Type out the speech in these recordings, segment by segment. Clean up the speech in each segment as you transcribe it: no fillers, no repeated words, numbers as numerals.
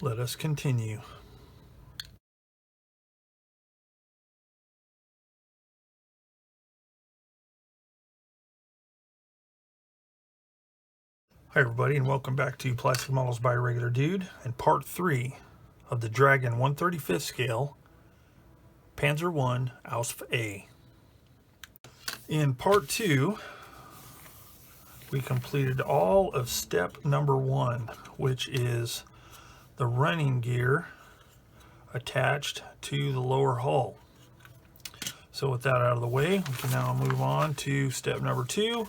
Let us continue. Hi everybody, and welcome back to Plastic Models by Regular Dude and part 3 of the Dragon 1/35th scale Panzer I Ausf A. In part 2, we completed all of step number 1, which is the running gear attached to the lower hull. So with that out of the way, we can now move on to step number 2,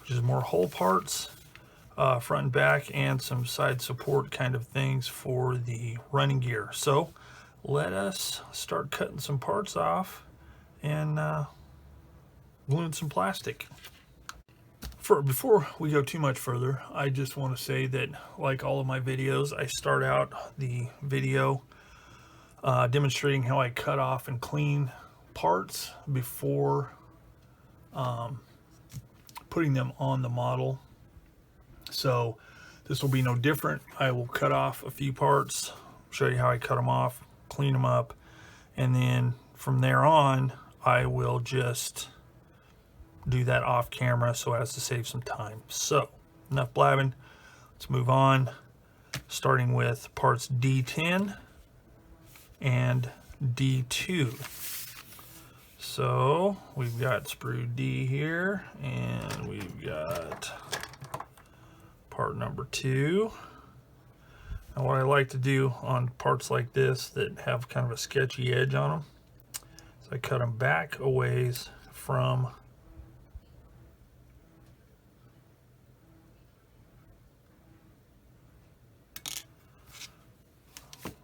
which is more hull parts, front and back, and some side support kind of things for the running gear. So let us start cutting some parts off and gluing some plastic. Before we go too much further, I just want to say that, like all of my videos, I start out the video demonstrating how I cut off and clean parts before putting them on the model. So this will be no different. I will cut off a few parts, show you how I cut them off, clean them up, and then from there on I will just do that off camera so as to save some time. So enough blabbing, let's move on, starting with parts D10 and D2. So we've got sprue D here, and we've got part number 2. And what I like to do on parts like this that have kind of a sketchy edge on them is I cut them back a ways from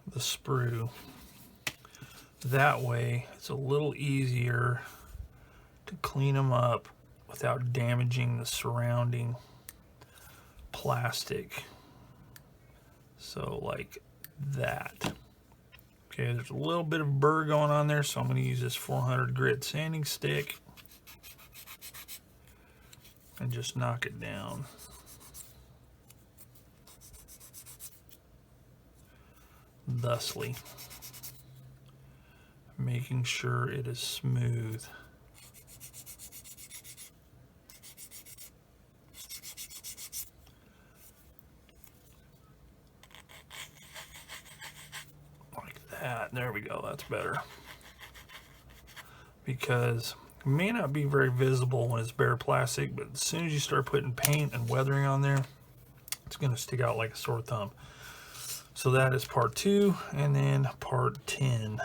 the sprue. That way it's a little easier to clean them up without damaging the surrounding plastic. So like that. Okay, there's a little bit of burr going on there, so I'm going to use this 400 grit sanding stick and just knock it down. Thusly, making sure it is smooth. Like that. There we go. That's better. Because it may not be very visible when it's bare plastic, but as soon as you start putting paint and weathering on there, it's going to stick out like a sore thumb. So that is part 2, and then part 10,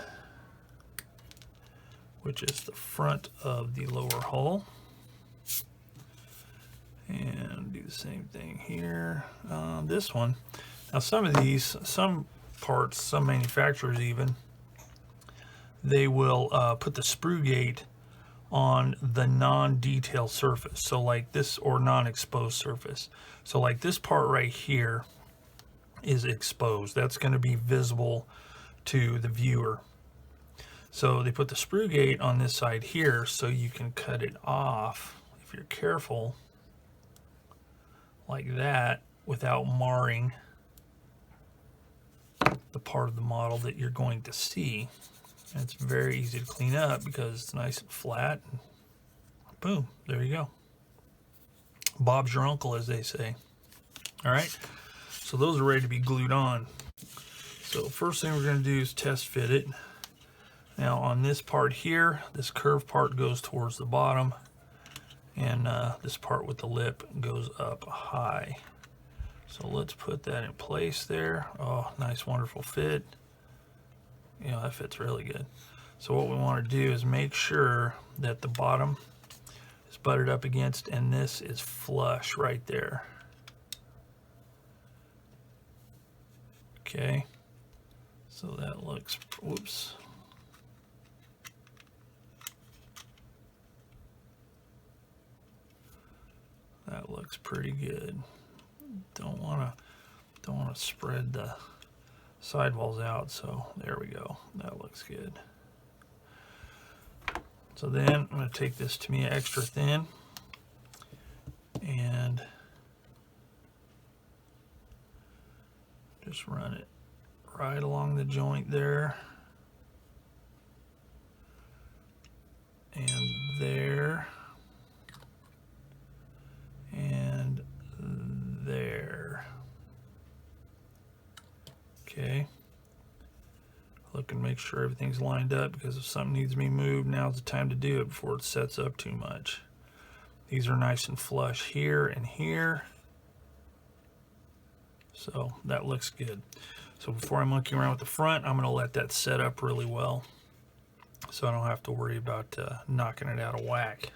which is the front of the lower hull. And do the same thing here. This one. Now some parts, some manufacturers even, they will put the sprue gate on the non-detail surface. So like this, or non-exposed surface. So like this part right here is exposed. That's going to be visible to the viewer. So they put the sprue gate on this side here so you can cut it off if you're careful, like that, without marring the part of the model that you're going to see. And it's very easy to clean up because it's nice and flat, and boom, there you go. Bob's your uncle, as they say. All right, so those are ready to be glued on. So first thing we're going to do is test fit it. Now on this part here, this curved part goes towards the bottom, and this part with the lip goes up high. So let's put that in place there. Oh, nice, wonderful fit. You know, that fits really good. So what we want to do is make sure that the bottom is butted up against, and this is flush right there. Okay, so that looks, whoops. That looks pretty good. Don't want to spread the sidewalls out, so there we go. That looks good. So then I'm going to take this Tamiya extra thin and just run it right along the joint there. And there. And there. Okay. Look and make sure everything's lined up, because if something needs to be moved, now's the time to do it before it sets up too much. These are nice and flush here and here. So that looks good. So before I monkey around with the front, I'm going to let that set up really well, so I don't have to worry about knocking it out of whack.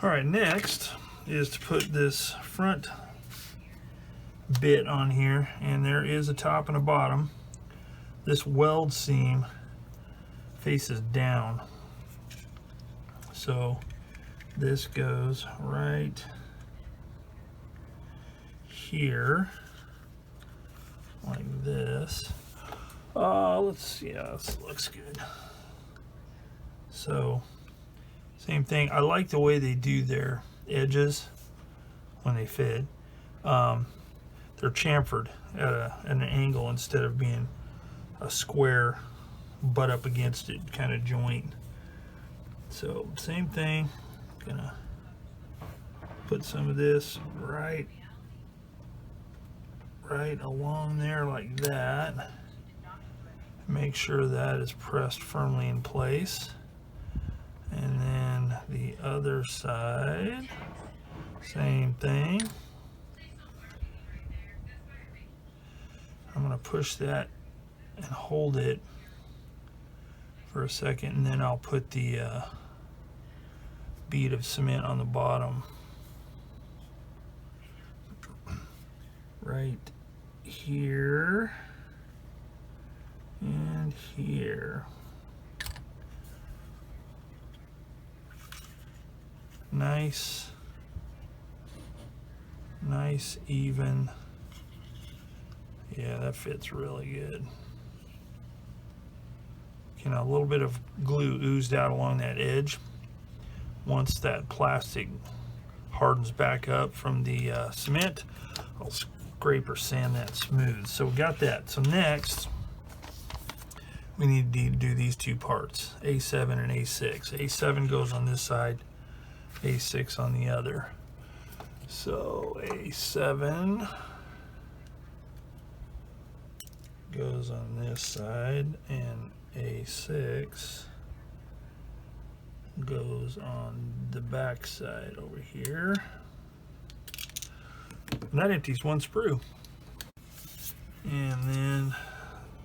All right, next is to put this front bit on here, and there is a top and a bottom. This weld seam faces down, so this goes right here like this. Let's see, yeah, this looks good. So same thing. I like the way they do their edges when they fit. They're chamfered at an angle instead of being a square butt up against it kind of joint. So same thing, gonna put some of this right along there like that. Make sure that is pressed firmly in place. And then the other side, same thing. I'm gonna push that and hold it for a second, and then I'll put the bead of cement on the bottom right here and here. Nice even. Yeah, that fits really good. You know, a little bit of glue oozed out along that edge. Once that plastic hardens back up from the cement, I'll scrape or sand that smooth. So we got that. So next, we need to do these two parts, A7 and A6. A7 goes on this side, A6 on the other. So A7 goes on this side, and A6 goes on the back side over here. And that empties one sprue. And then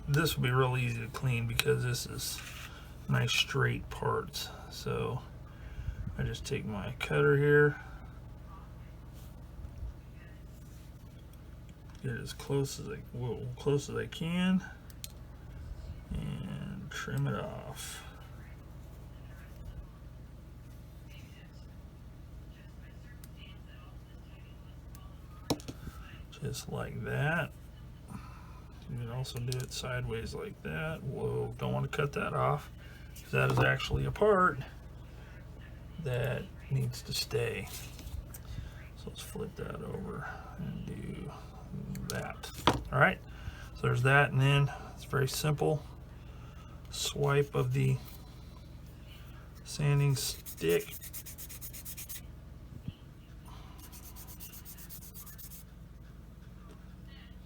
this will be real easy to clean because this is nice straight parts. So I just take my cutter here, get it as close as I can, and trim it off. Just like that. You can also do it sideways like that. Whoa, don't want to cut that off, because that is actually a part that needs to stay. So let's flip that over and do that. All right, so there's that, and then it's very simple. Swipe of the sanding stick.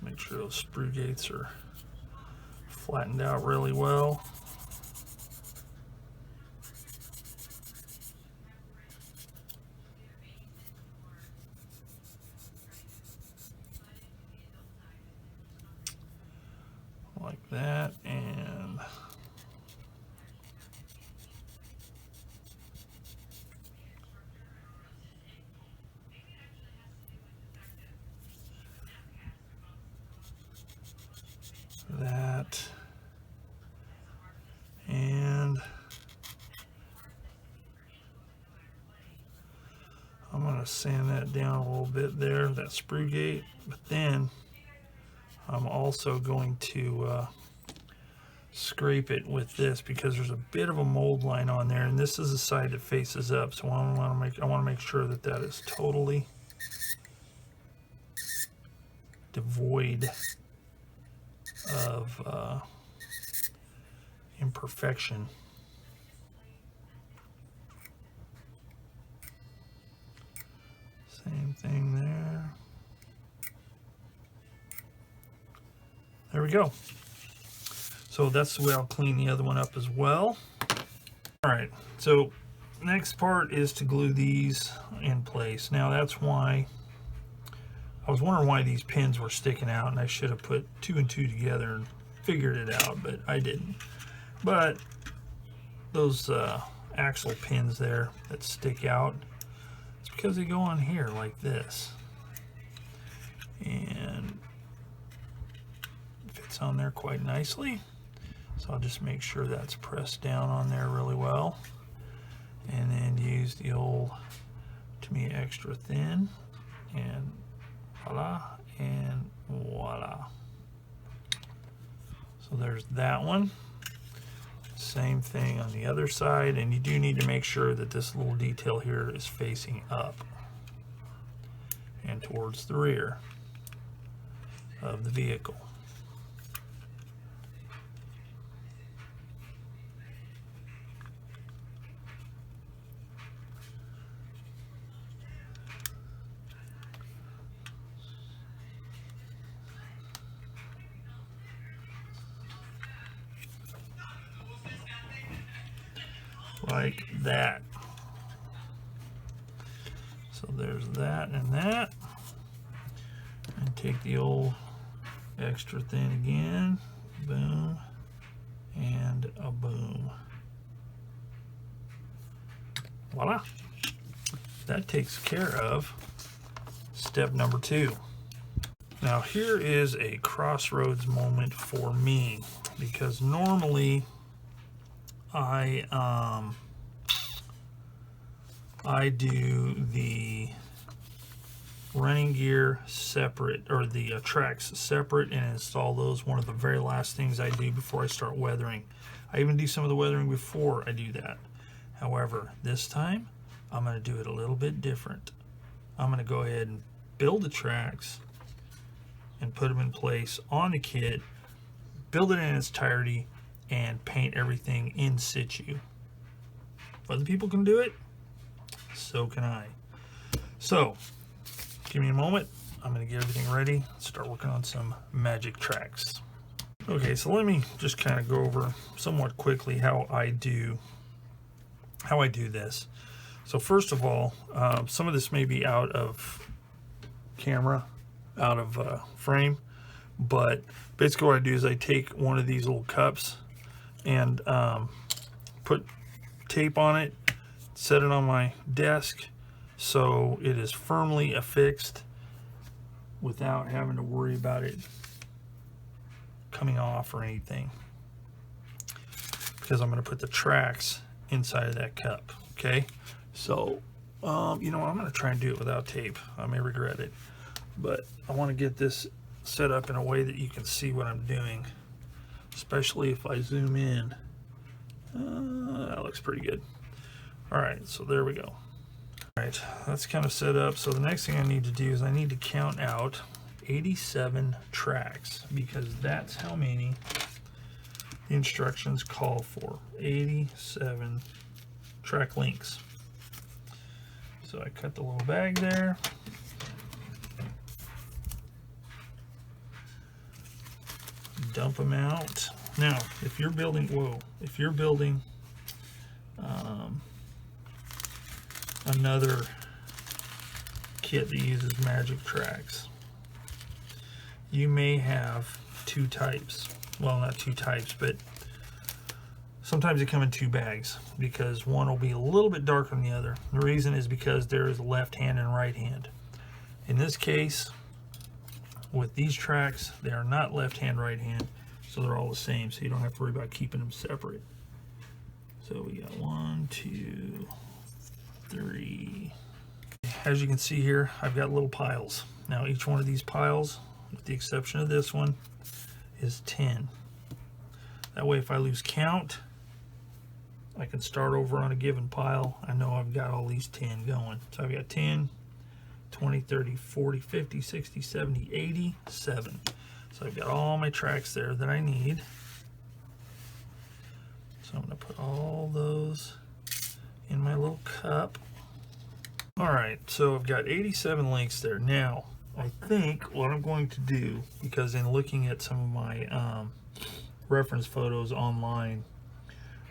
Make sure those sprue gates are flattened out really well. Like that, and that, and I'm going to sand that down a little bit there, that sprue gate, but then I'm also going to scrape it with this, because there's a bit of a mold line on there, and this is the side that faces up, so I want to make sure that that is totally devoid of imperfection. Same thing there. There we go. So that's the way I'll clean the other one up as well. All right, so next part is to glue these in place. Now that's why I was wondering why these pins were sticking out, and I should have put 2 and 2 together and figured it out, but I didn't. But those axle pins there that stick out, it's because they go on here like this, and it fits on there quite nicely. So I'll just make sure that's pressed down on there really well, and then use the old, to me, extra thin, and voila, and voila. So there's that one. Same thing on the other side, and you do need to make sure that this little detail here is facing up and towards the rear of the vehicle. Like that. So there's that and that. And take the old extra thin again. Boom. And a boom. Voila. That takes care of step number 2. Now here is a crossroads moment for me, because normally I do the running gear separate, or the tracks separate, and install those one of the very last things I do before I start weathering. I even do some of the weathering before I do that. However, this time I'm going to do it a little bit different. I'm going to go ahead and build the tracks and put them in place on the kit, build it in its entirety, and paint everything in situ. If other people can do it, so can I. So, give me a moment. I'm going to get everything ready, start working on some magic tracks. Okay, so let me just kind of go over somewhat quickly how I do this. So first of all, some of this may be out of camera, out of frame, but basically what I do is I take one of these little cups and put tape on it, set it on my desk so it is firmly affixed without having to worry about it coming off or anything, because I'm going to put the tracks inside of that cup. Okay, so you know what, I'm going to try and do it without tape. I may regret it, but I want to get this set up in a way that you can see what I'm doing, especially if I zoom in. That looks pretty good. Alright, so there we go. Alright, that's kind of set up. So the next thing I need to do is I need to count out 87 tracks, because that's how many the instructions call for. 87 track links. So I cut the little bag there. Dump them out. Now, if you're building, another kit that uses magic tracks, you may have 2 types. Well, not 2 types, but sometimes they come in 2 bags, because one will be a little bit darker than the other. The reason is because there is left hand and right hand. In this case, with these tracks, they are not left hand, right hand, so they're all the same, so you don't have to worry about keeping them separate. So we got 1, 2, 3. As you can see here, I've got little piles. Now each one of these piles, with the exception of this one, is 10. That way if I lose count, I can start over on a given pile. I know I've got all these 10 going. So I've got 10, 20, 30, 40, 50, 60, 70, 80, 7. So I've got all my tracks there that I need. So I'm going to put all those in my little cup. Alright, so I've got 87 links there. Now, I think what I'm going to do, because in looking at some of my reference photos online,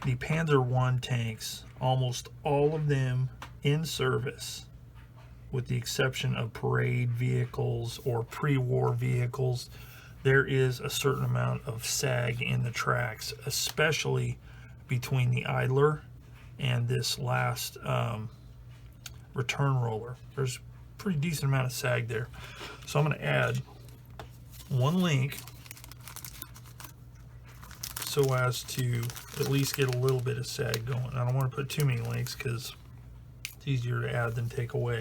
the Panzer I tanks, almost all of them in service, with the exception of parade vehicles or pre-war vehicles, there is a certain amount of sag in the tracks, especially between the idler and this last return roller. There's a pretty decent amount of sag there. So I'm going to add one link so as to at least get a little bit of sag going. I don't want to put too many links because it's easier to add than take away.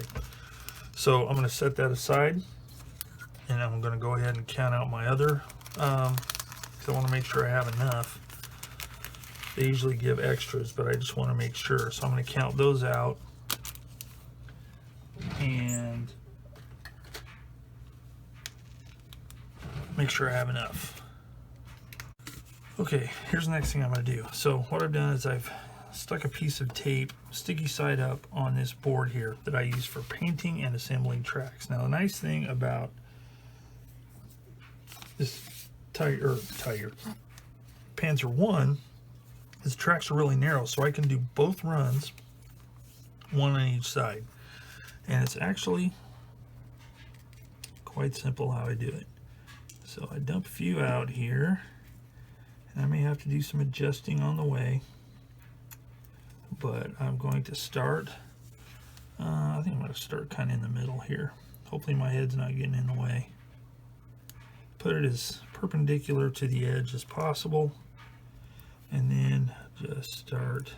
So I'm going to set that aside, and I'm going to go ahead and count out my other, because I want to make sure I have enough. They usually give extras, but I just want to make sure. So I'm going to count those out and make sure I have enough. Okay, here's the next thing I'm going to do. So what I've done is I've stuck a piece of tape, sticky side up, on this board here that I use for painting and assembling tracks. Now the nice thing about this Panzer I is tracks are really narrow, so I can do both runs, one on each side. And it's actually quite simple how I do it. So I dump a few out here, and I may have to do some adjusting on the way, but I'm going to start, I think I'm going to start kind of in the middle here. Hopefully my head's not getting in the way. Put it as perpendicular to the edge as possible, and then just start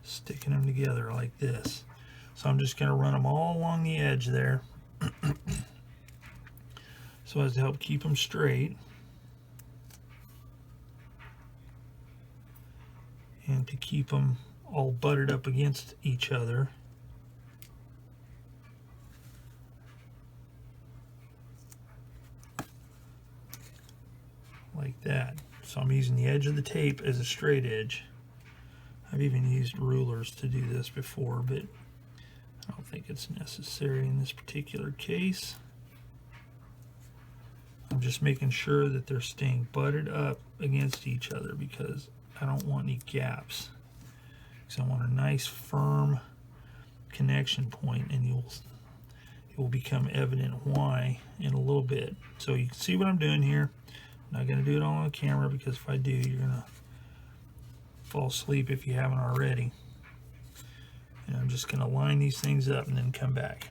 sticking them together like this. So I'm just going to run them all along the edge there so as to help keep them straight and to keep them all butted up against each other. Like that. So I'm using the edge of the tape as a straight edge. I've even used rulers to do this before, but I don't think it's necessary in this particular case. I'm just making sure that they're staying butted up against each other because I don't want any gaps. Because I want a nice firm connection point, and it will become evident why in a little bit. So you can see what I'm doing here. I'm not going to do it all on camera because if I do, you're going to fall asleep if you haven't already. And I'm just going to line these things up and then come back.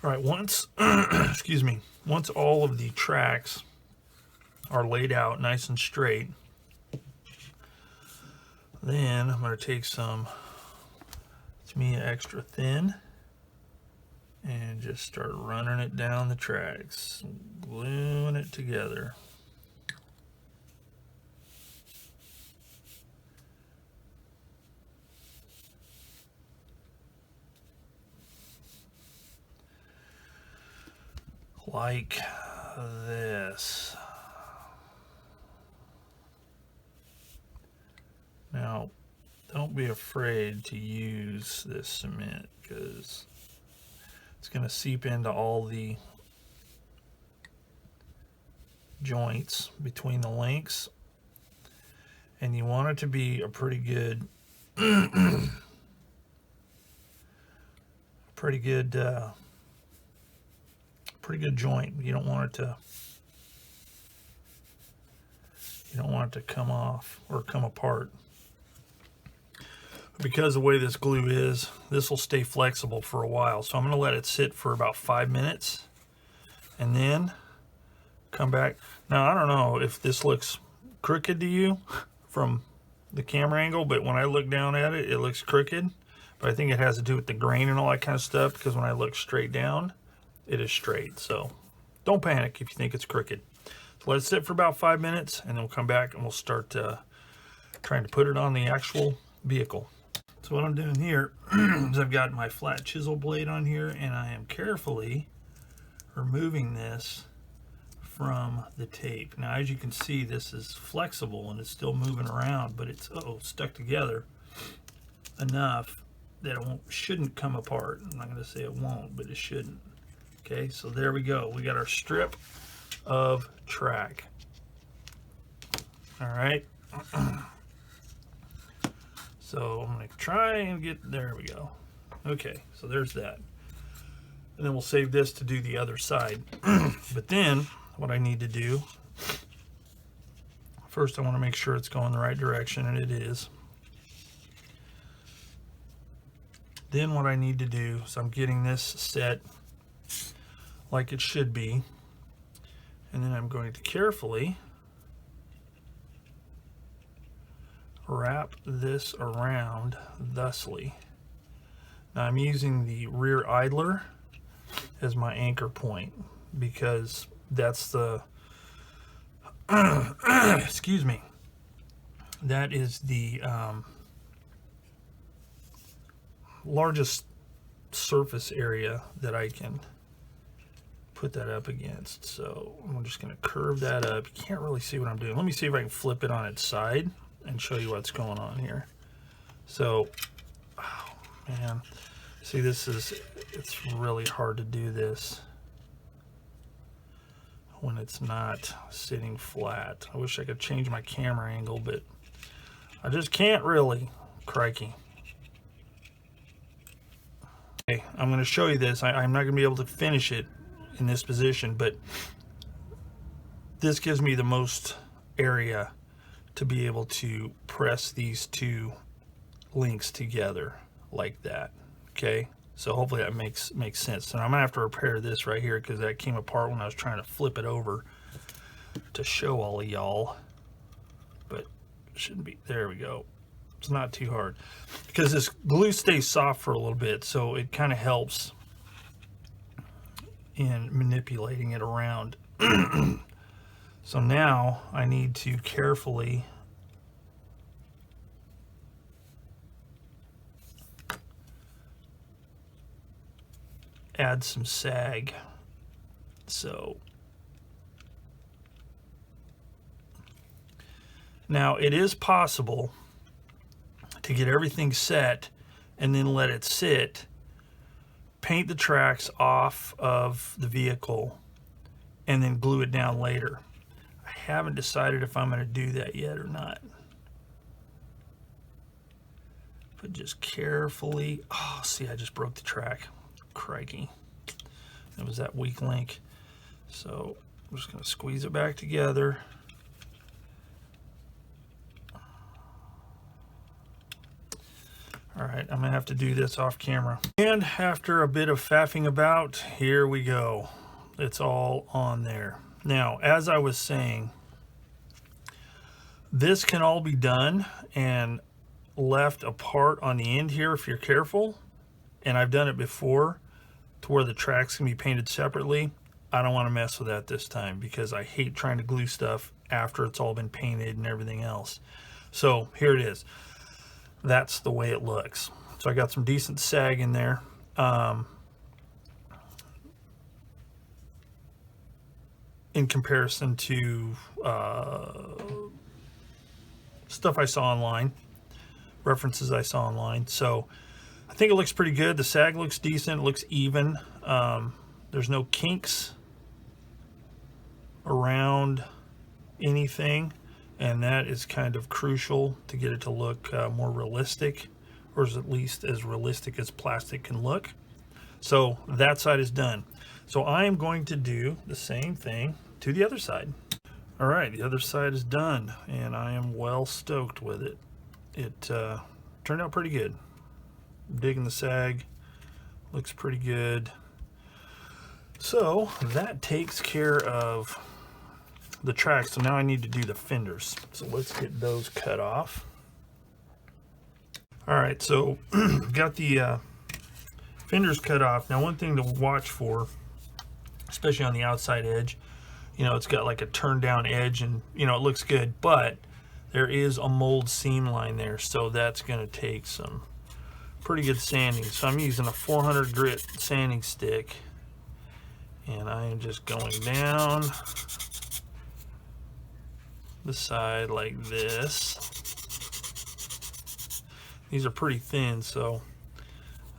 All right, once excuse me, once all of the tracks are laid out nice and straight, then I'm going to take some Tamiya extra thin and just start running it down the tracks, gluing it together. Like this. Now, don't be afraid to use this cement because it's going to seep into all the joints between the links, and you want it to be a pretty good pretty good joint. You don't want it to come off or come apart. Because the way this glue is, this will stay flexible for a while. So I'm going to let it sit for about 5 minutes and then come back. Now, I don't know if this looks crooked to you from the camera angle, but when I look down at it, it looks crooked. But I think it has to do with the grain and all that kind of stuff, because when I look straight down, it is straight. So don't panic if you think it's crooked. So let it sit for about 5 minutes, and then we'll come back and we'll start trying to put it on the actual vehicle. So So what I'm doing here is I've got my flat chisel blade on here, and I am carefully removing this from the tape. Now, as you can see, this is flexible and it's still moving around, but it's stuck together enough that it shouldn't come apart. I'm not going to say it won't, but it shouldn't. Okay, so there we go. We got our strip of track. All right. So I'm going to try and get, there we go. Okay, so there's that. And then we'll save this to do the other side. But then what I need to do, first I want to make sure it's going the right direction, and it is. Then what I need to do is I'm getting this set like it should be, and then I'm going to carefully wrap this around thusly. Now I'm using the rear idler as my anchor point because that's the excuse me, that is the largest surface area that I can put that up against. So I'm just going to curve that up. You can't really see what I'm doing. Let me see if I can flip it on its side and show you what's going on here. So, oh man, see, it's really hard to do this when it's not sitting flat. I wish I could change my camera angle, but I just can't really. Crikey. Okay, I'm going to show you this. I'm not going to be able to finish it in this position, but this gives me the most area to be able to press these two links together like that. Okay, so hopefully that makes sense. And I'm gonna have to repair this right here because that came apart when I was trying to flip it over to show all of y'all, but it shouldn't be. There we go. It's not too hard because this glue stays soft for a little bit, so it kind of helps in manipulating it around. So now I need to carefully add some sag. So now it is possible to get everything set and then let it sit, paint the tracks off of the vehicle, and then glue it down later. I haven't decided if I'm going to do that yet or not. But just carefully, oh, see, I just broke the track. Crikey. It was that weak link. So I'm just going to squeeze it back together. All right, I'm going to have to do this off camera. And after a bit of faffing about, here we go. It's all on there. Now, as I was saying, this can all be done and left apart on the end here if you're careful. And I've done it before to where the tracks can be painted separately. I don't want to mess with that this time because I hate trying to glue stuff after it's all been painted and everything else. So here it is. That's the way it looks. So I got some decent sag in there. In comparison to stuff I saw online, references I saw online. So I think it looks pretty good. The sag looks decent. It looks even. There's no kinks around anything, and that is kind of crucial to get it to look more realistic, or at least as realistic as plastic can look. So that side is done. So I am going to do the same thing to the other side. All right, the other side is done, and I am well stoked with it. It turned out pretty good. I'm digging the sag, looks pretty good. So that takes care of the tracks. So now I need to do the fenders. So let's get those cut off. All right, so got the fenders cut off. Now, one thing to watch for, especially on the outside edge, you know, it's got like a turned down edge and, you know, it looks good, but there is a mold seam line there. So that's going to take some pretty good sanding. So I'm using a 400 grit sanding stick, and I am just going down the side like this. These are pretty thin, so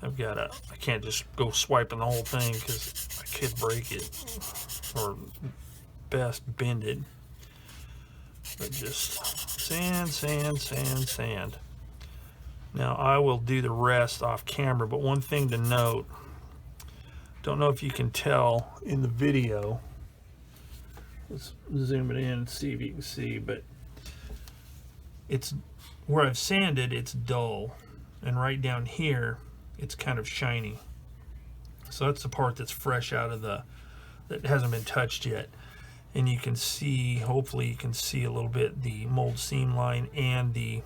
I can't just go swiping the whole thing because I could break it, or best bend it. But just sand, sand, sand, sand. Now I will do the rest off camera, but one thing to note, don't know if you can tell in the video, let's zoom it in and see if you can see, but it's where I've sanded, it's dull, and right down here it's kind of shiny. So that's the part that's fresh out of that hasn't been touched yet. And you can see, hopefully you can see a little bit the mold seam line and the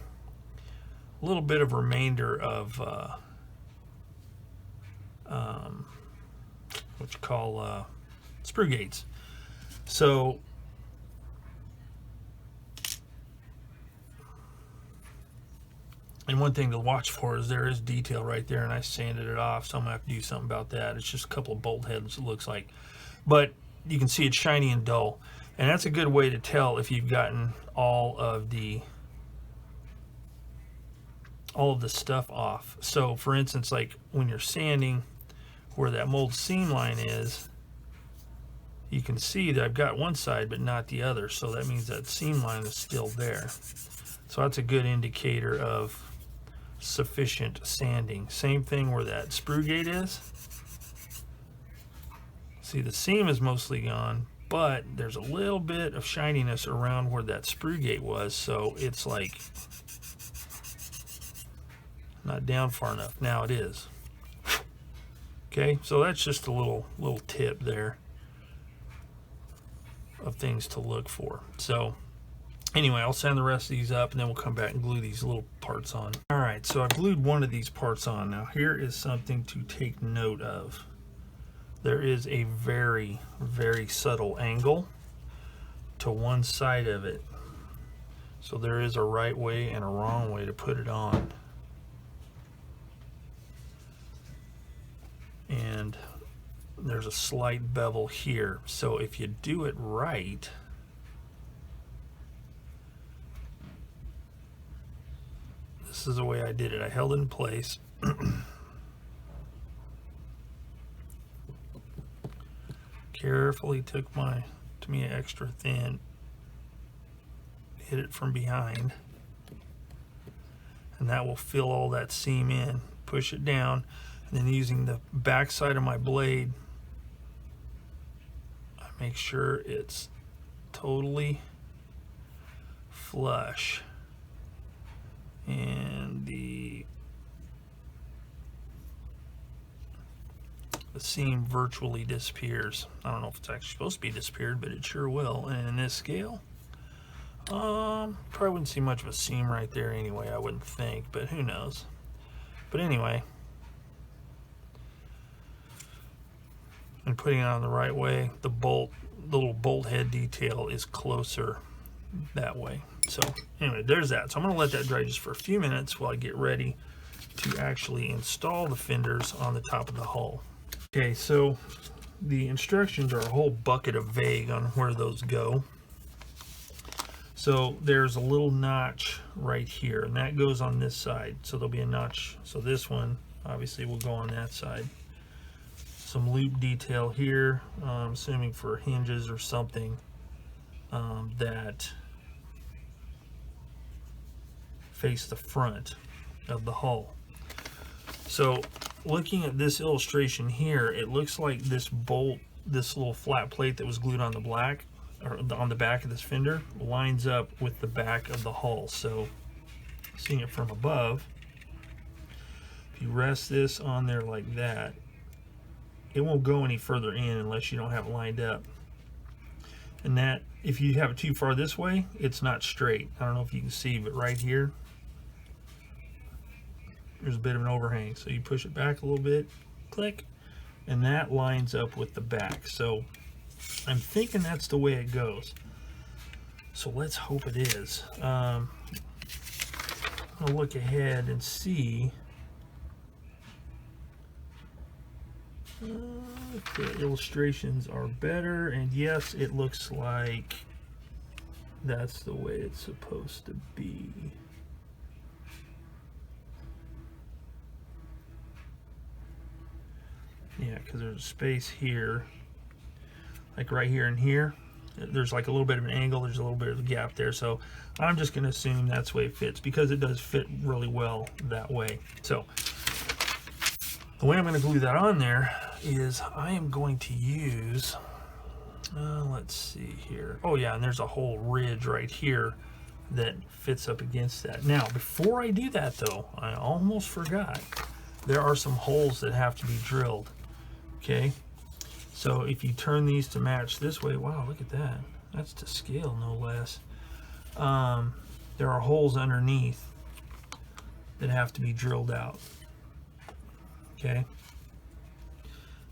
little bit of remainder of what you call sprue gates. So and one thing to watch for is there is detail right there, and I sanded it off, so I'm gonna have to do something about that. It's just a couple of bolt heads, it looks like, but you can see it's shiny and dull, and that's a good way to tell if you've gotten all of the stuff off. So for instance, like when you're sanding where that mold seam line is, you can see that I've got one side but not the other, so that means that seam line is still there. So that's a good indicator of sufficient sanding. Same thing where that sprue gate is. See, the seam is mostly gone, but there's a little bit of shininess around where that sprue gate was, so it's like not down far enough. Now it is. Okay, so that's just a little tip there of things to look for. So anyway, I'll sand the rest of these up, and then we'll come back and glue these little parts on. All right, so I glued one of these parts on. Now here is something to take note of. There is a very, very subtle angle to one side of it. So there is a right way and a wrong way to put it on. And there's a slight bevel here. So if you do it right, this is the way I did it. I held it in place. Carefully took to me extra thin, hit it from behind, and that will fill all that seam in. Push it down, and then using the back side of my blade, I make sure it's totally flush, and the seam virtually disappears. I don't know if it's actually supposed to be disappeared, but it sure will. And in this scale, probably wouldn't see much of a seam right there anyway, I wouldn't think, but who knows. But anyway, and putting it on the right way, the little bolt head detail is closer that way. So anyway, there's that. So I'm going to let that dry just for a few minutes while I get ready to actually install the fenders on the top of the hull. Okay, so the instructions are a whole bucket of vague on where those go. So there's a little notch right here, and that goes on this side. So there'll be a notch. So this one obviously will go on that side. Some loop detail here, I'm assuming for hinges or something that face the front of the hull. So looking at this illustration here, it looks like this bolt, this little flat plate that was glued on the black, or on the back of this fender, lines up with the back of the hull. So seeing it from above, if you rest this on there like that, it won't go any further in unless you don't have it lined up. And that, if you have it too far this way, it's not straight. I don't know if you can see, but right here, there's a bit of an overhang. So you push it back a little bit, click, and that lines up with the back. So I'm thinking that's the way it goes. So let's hope it is. I'll look ahead and see The illustrations are better, and yes, it looks like that's the way it's supposed to be. Yeah, because there's a space here, like right here and here. There's like a little bit of an angle, there's a little bit of a gap there, so I'm just going to assume that's the way it fits, because it does fit really well that way. So the way I'm going to glue that on there is I am going to use, let's see here. Oh yeah, and there's a whole ridge right here that fits up against that. Now, before I do that though, I almost forgot. There are some holes that have to be drilled. Okay, so if you turn these to match this way, wow, look at that. That's to scale, no less. There are holes underneath that have to be drilled out. Okay.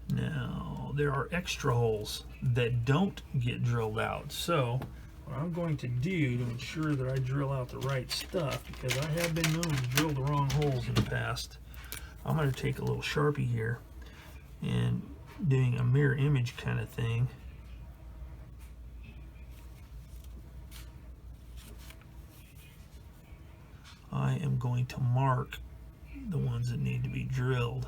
Now, there are extra holes that don't get drilled out. So, what I'm going to do to ensure that I drill out the right stuff, because I have been known to drill the wrong holes in the past, I'm going to take a little Sharpie here and doing a mirror image kind of thing. I am going to mark the ones that need to be drilled.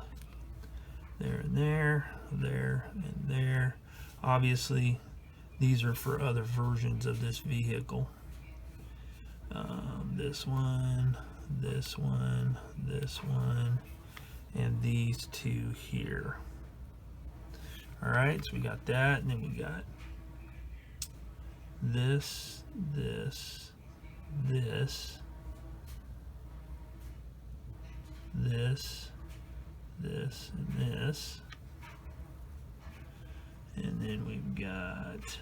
There and there, there and there. Obviously, these are for other versions of this vehicle. This one, this one, this one, and these two here. Alright, so we got that, and then we got this, this, this, this, this, and this. And then we've got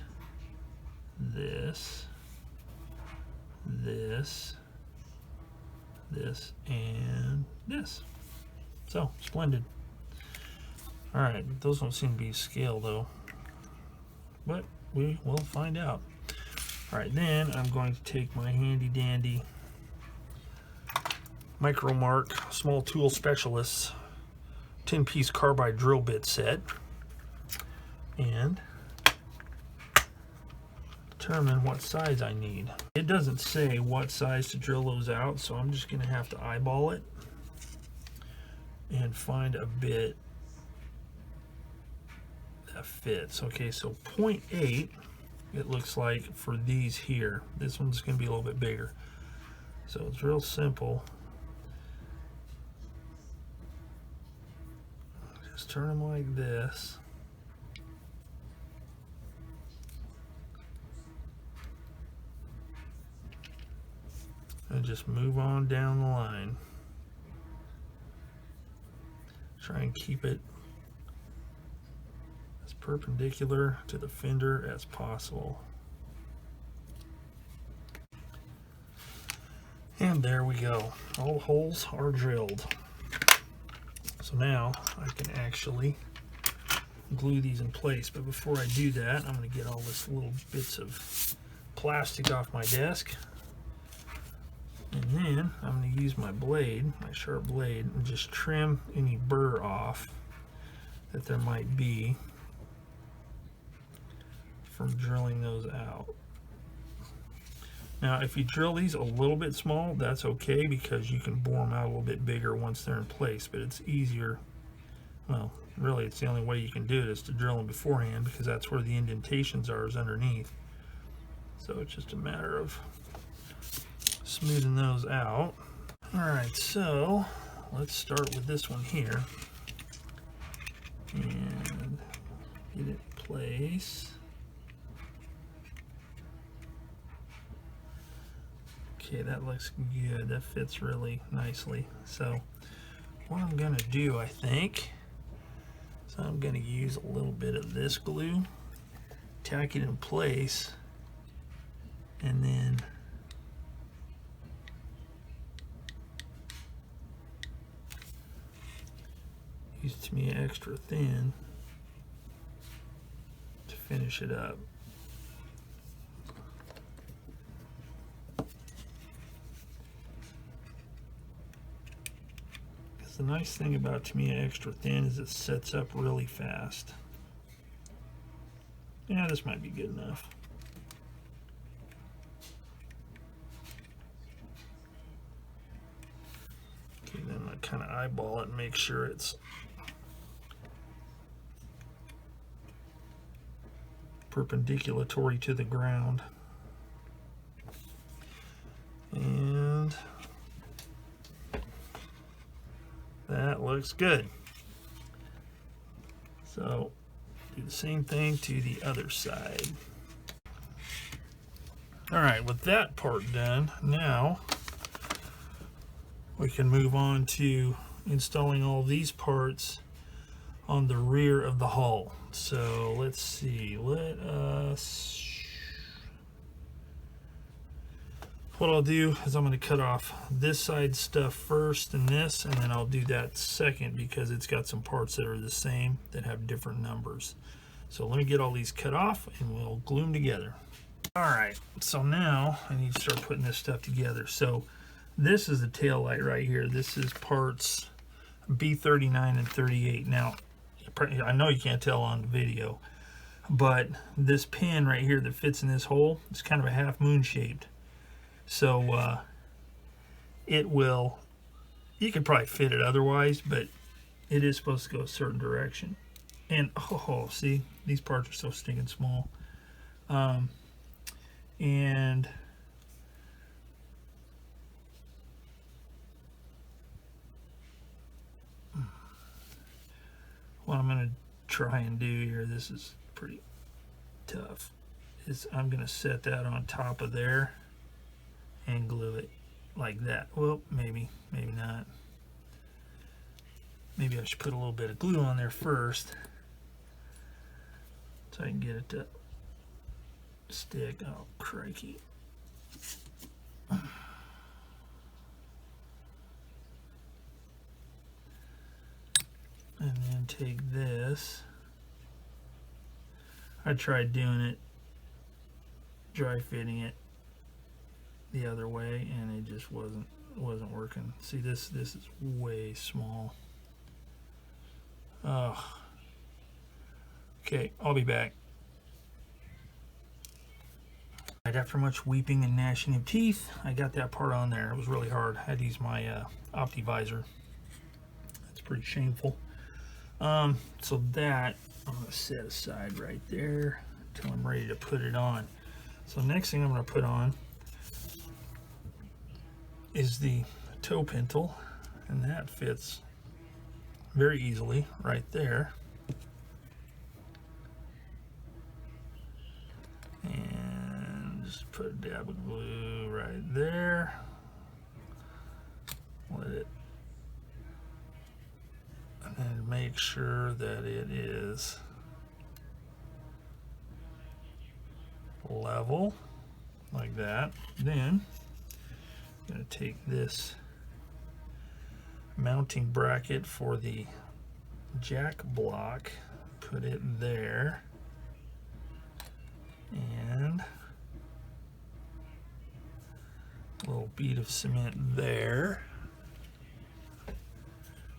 this, this, this, and this. So, splendid. Alright, those don't seem to be scale though, but we will find out. Alright, then I'm going to take my handy dandy Micromark Small Tool Specialists 10-piece carbide drill bit set and determine what size I need. It doesn't say what size to drill those out, so I'm just going to have to eyeball it and find a bit that fits. Okay, so 0.8 it looks like for these here. This one's going to be a little bit bigger. So it's real simple. Just turn them like this. And just move on down the line. Try and keep it as perpendicular to the fender as possible. And there we go. All the holes are drilled. So now I can actually glue these in place. But before I do that, I'm going to get all this little bits of plastic off my desk. And then I'm going to use my blade, my sharp blade, and just trim any burr off that there might be from drilling those out. Now, if you drill these a little bit small, that's okay, because you can bore them out a little bit bigger once they're in place, but it's easier. Well, really, it's the only way you can do it is to drill them beforehand, because that's where the indentations are, is underneath. So it's just a matter of smoothing those out. Alright, so let's start with this one here and get it in place. Okay, that looks good. That fits really nicely. So what I'm going to do, I think, is I'm going to use a little bit of this glue, tack it in place, and then use to me extra thin to finish it up. The nice thing about Tamiya Extra Thin is it sets up really fast. Yeah, this might be good enough. Okay, then I kind of eyeball it and make sure it's perpendicular to the ground. And that looks good. So do the same thing to the other side. All right, with that part done, now we can move on to installing all these parts on the rear of the hull. So let's see, what I'll do is I'm going to cut off this side stuff first and this, and then I'll do that second because it's got some parts that are the same that have different numbers. So let me get all these cut off and we'll glue them together. All right, so now I need to start putting this stuff together. So this is the tail light right here. This is parts B39 and 38. Now, I know you can't tell on the video, but this pin right here that fits in this hole is kind of a half moon shaped. So it will, you could probably fit it otherwise, but it is supposed to go a certain direction. And oh, see, these parts are so stinking small. And what I'm going to try and do here, this is pretty tough, is I'm going to set that on top of there and glue it like that. Well, maybe not. Maybe I should put a little bit of glue on there first so I can get it to stick. Oh, crikey. And then take this. I tried doing it, dry fitting it the other way, and it just wasn't working. See, this is way small. Oh. Okay, I'll be back. Right after much weeping and gnashing of teeth, I got that part on there. It was really hard. I had to use my OptiVisor. That's pretty shameful. So that I'm going to set aside right there until I'm ready to put it on. So next thing I'm going to put on is the toe pintle, and that fits very easily right there. And just put a dab of glue right there. Let it, and then make sure that it is level like that. Then I'm going to take this mounting bracket for the jack block, put it there, and a little bead of cement there.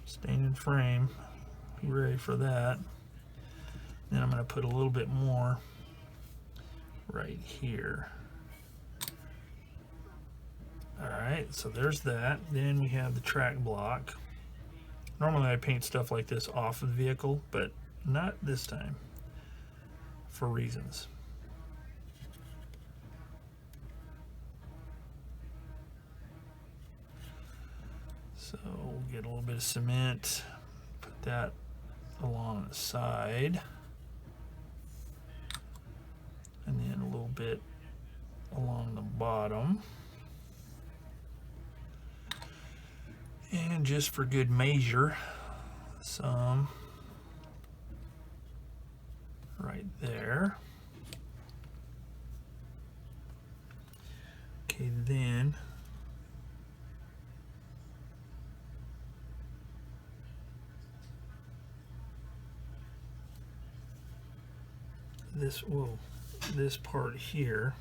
Stain and frame, be ready for that. Then I'm going to put a little bit more right here. Alright, so there's that. Then we have the track block. Normally I paint stuff like this off of the vehicle, but not this time, for reasons. So we'll get a little bit of cement, put that along the side, and then a little bit along the bottom. And just for good measure, some right there. Okay, then this part here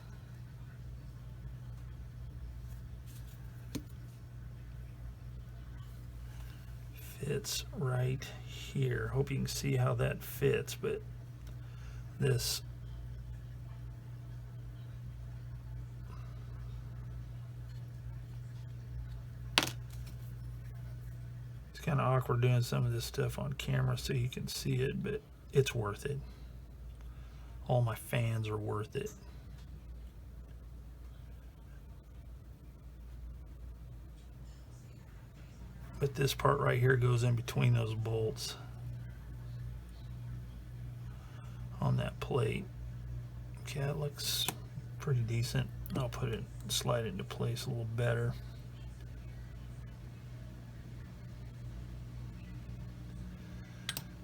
fits right here. Hope you can see how that fits, but this it's kind of awkward doing some of this stuff on camera so you can see it, but it's worth it. All my fans are worth it. But this part right here goes in between those bolts on that plate. Okay, that looks pretty decent. I'll slide it into place a little better.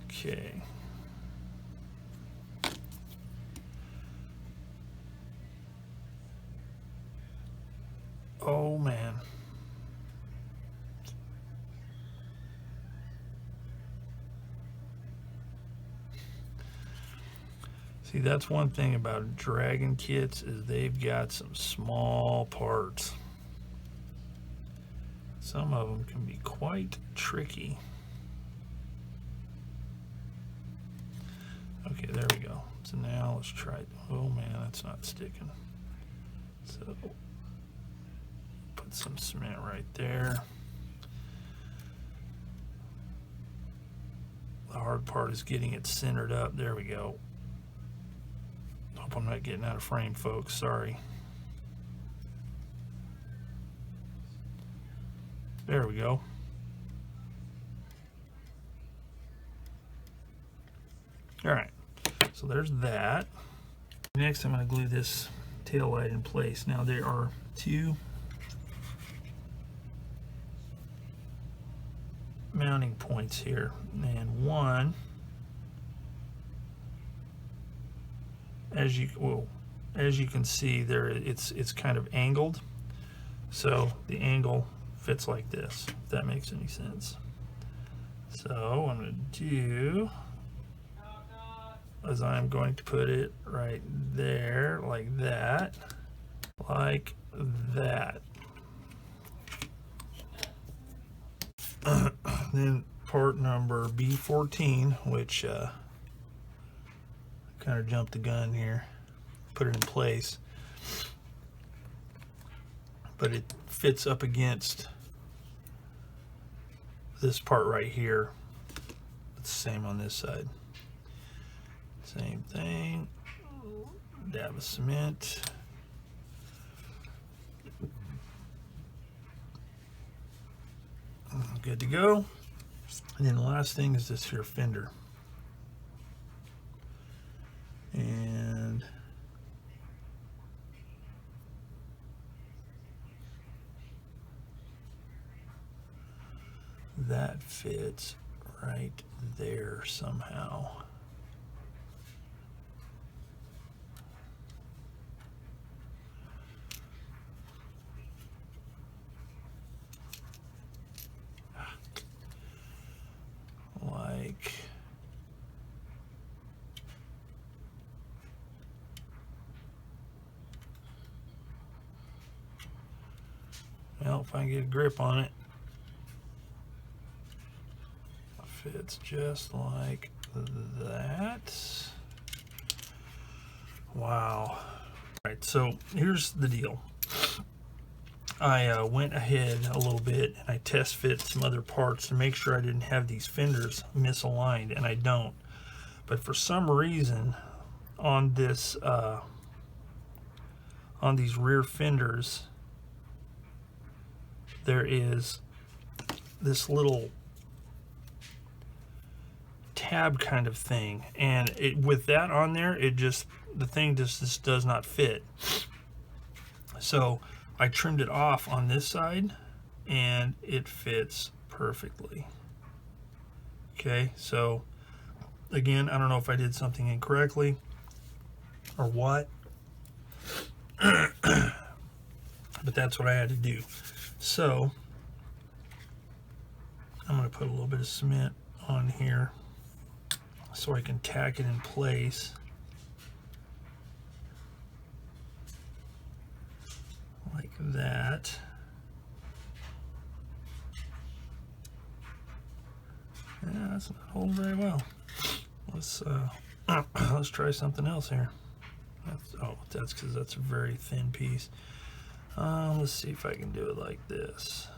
Okay. Oh man. See, that's one thing about Dragon kits is they've got some small parts. Some of them can be quite tricky. Okay, there we go. So now let's try it. Oh man, that's not sticking. So put some cement right there. The hard part is getting it centered up. There we go. Hope I'm not getting out of frame, folks. Sorry. There we go. All right, so there's that. Next, I'm going to glue this tail light in place. Now there are two mounting points here, and one, as you can see there, it's kind of angled, so the angle fits like this, if that makes any sense. So what I'm going to do is I'm going to put it right there, like that, like that. Then part number B14, which kind of jumped the gun here, put it in place, but it fits up against this part right here. It's the same on this side. Same thing. Dab of cement. Good to go. And then the last thing is this here fender. And that fits right there somehow. Like well, if I can get a grip on it, fits just like that. Wow. All right, so here's the deal. I went ahead a little bit and I test fit some other parts to make sure I didn't have these fenders misaligned, and I don't. But for some reason on this on these rear fenders, there is this little tab kind of thing, and with that on there, the thing just does not fit. So I trimmed it off on this side and it fits perfectly. Okay, so again, I don't know if I did something incorrectly or what, but that's what I had to do. So I'm going to put a little bit of cement on here so I can tack it in place. Like that. That's not holding very well. Let's let's try something else here. That's because that's a very thin piece. Let's see if I can do it like this.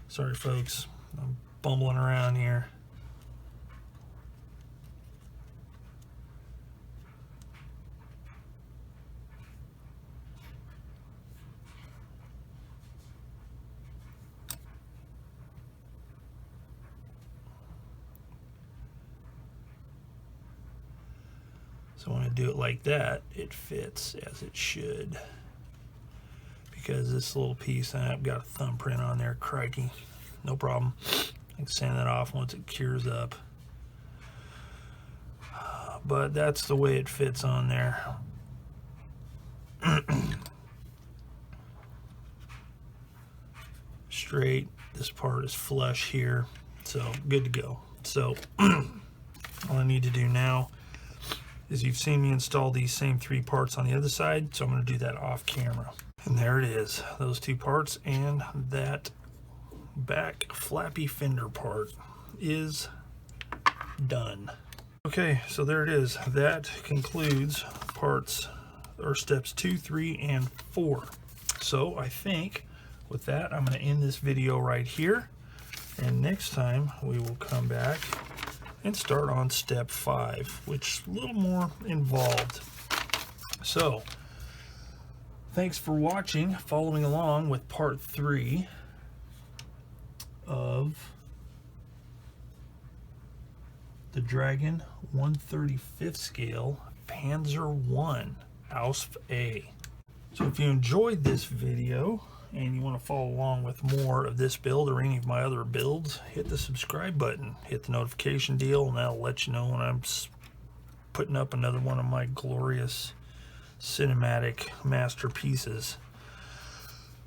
Sorry folks, I'm bumbling around here. So when I do it like that, it fits as it should. Because this little piece, I've got a thumbprint on there, crikey, no problem. I can sand that off once it cures up. But that's the way it fits on there. Straight, this part is flush here, so good to go. So all I need to do now is, you've seen me install these same 3 parts on the other side, so I'm going to do that off camera. And there it is, those 2 parts, and that back flappy fender part is done. Okay, so there it is. That concludes parts, or steps 2, 3, and 4. So I think with that, I'm going to end this video right here, and next time we will come back and start on step 5, which is a little more involved. So thanks for watching, following along with part 3 of the Dragon 1/35 scale Panzer I Ausf A. So if you enjoyed this video and you want to follow along with more of this build or any of my other builds, hit the subscribe button, hit the notification deal, and that'll let you know when I'm putting up another one of my glorious cinematic masterpieces.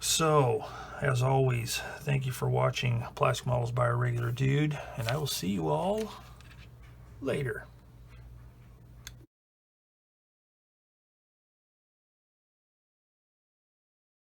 So, as always, thank you for watching Plastic Models by a Regular Dude, and I will see you all later.